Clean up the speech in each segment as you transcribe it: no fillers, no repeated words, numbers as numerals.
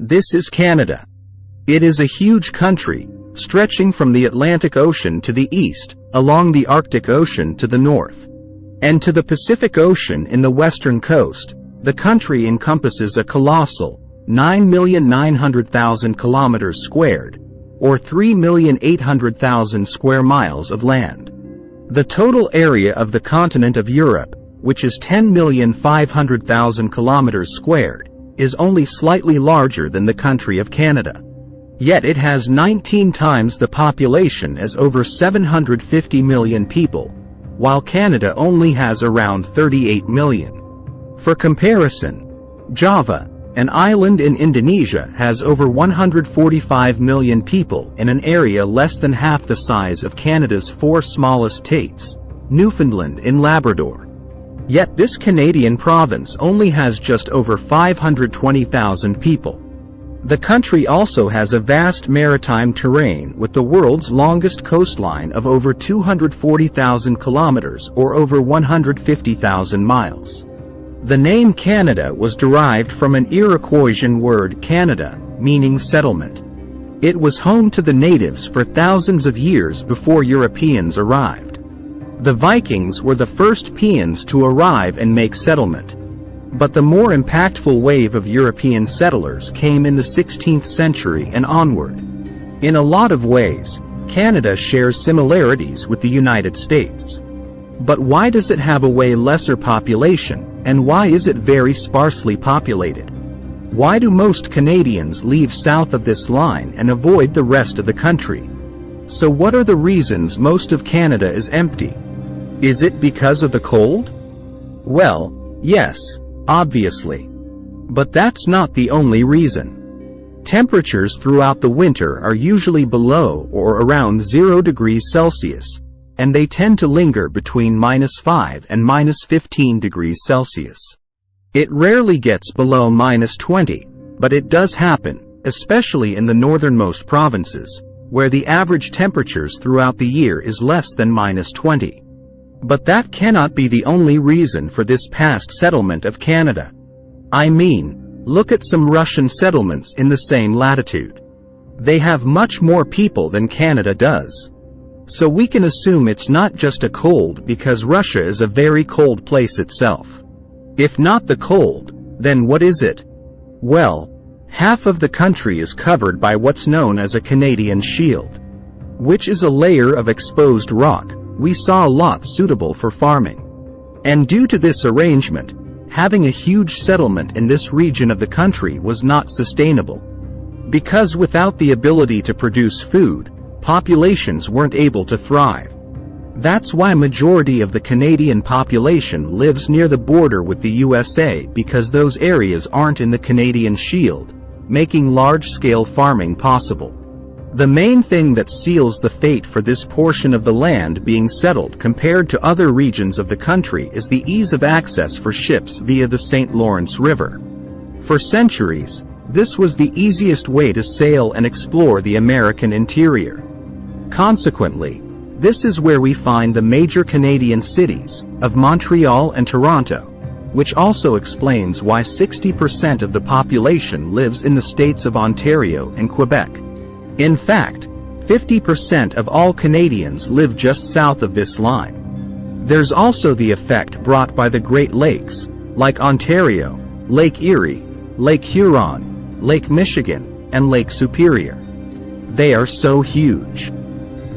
This is Canada. It is a huge country, stretching from the Atlantic Ocean to the east, along the Arctic Ocean to the north, and to the Pacific Ocean in the western coast. The country encompasses a colossal 9,900,000 kilometers squared, or 3,800,000 square miles of land. The total area of the continent of Europe, which is 10,500,000 kilometers squared, is only slightly larger than the country of Canada. Yet it has 19 times the population as over 750 million people, while Canada only has around 38 million. For comparison, Java, an island in Indonesia, has over 145 million people in an area less than half the size of Canada's four smallest states, Newfoundland and Labrador. Yet this Canadian province only has just over 520,000 people. The country also has a vast maritime terrain with the world's longest coastline of over 240,000 kilometers or over 150,000 miles. The name Canada was derived from an Iroquoian word Canada, meaning settlement. It was home to the natives for thousands of years before Europeans arrived. The Vikings were the first peons to arrive and make settlement. But the more impactful wave of European settlers came in the 16th century and onward. In a lot of ways, Canada shares similarities with the United States. But why does it have a way lesser population, and why is it very sparsely populated? Why do most Canadians leave south of this line and avoid the rest of the country? So what are the reasons most of Canada is empty? Is it because of the cold? Well, yes, obviously. But that's not the only reason. Temperatures throughout the winter are usually below or around 0 degrees Celsius, and they tend to linger between -5 and -15 degrees Celsius. It rarely gets below -20, but it does happen, especially in the northernmost provinces, where the average temperatures throughout the year is less than -20. But that cannot be the only reason for this past settlement of Canada. I mean, look at some Russian settlements in the same latitude. They have much more people than Canada does. So we can assume it's not just a cold because Russia is a very cold place itself. If not the cold, then what is it? Well, half of the country is covered by what's known as a Canadian shield, which is a layer of exposed rock we saw a lot suitable for farming. And due to this arrangement, having a huge settlement in this region of the country was not sustainable. Because without the ability to produce food, populations weren't able to thrive. That's why majority of the Canadian population lives near the border with the USA, because those areas aren't in the Canadian shield, making large-scale farming possible. The main thing that seals the fate for this portion of the land being settled compared to other regions of the country is the ease of access for ships via the St. Lawrence River. For centuries, this was the easiest way to sail and explore the American interior. Consequently, this is where we find the major Canadian cities of Montreal and Toronto, which also explains why 60% of the population lives in the states of Ontario and Quebec. In fact, 50% of all Canadians live just south of this line. There's also the effect brought by the Great Lakes, like Ontario, Lake Erie, Lake Huron, Lake Michigan, and Lake Superior. They are so huge.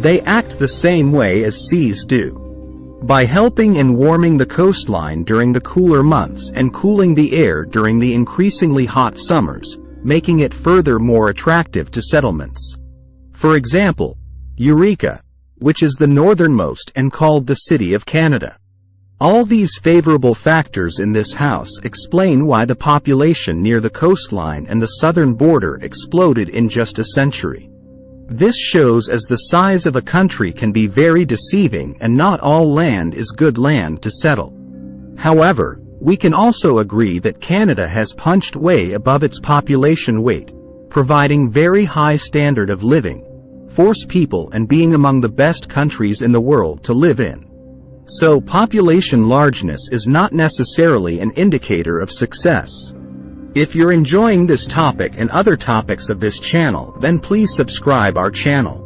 They act the same way as seas do, by helping in warming the coastline during the cooler months and cooling the air during the increasingly hot summers, making it further more attractive to settlements. For example, Eureka, which is the northernmost and called the City of Canada. All these favorable factors in this house explain why the population near the coastline and the southern border exploded in just a century. This shows as the size of a country can be very deceiving, and not all land is good land to settle. However, we can also agree that Canada has punched way above its population weight, providing very high standard of living, force people and being among the best countries in the world to live in. So population largeness is not necessarily an indicator of success. If you're enjoying this topic and other topics of this channel, then please subscribe our channel.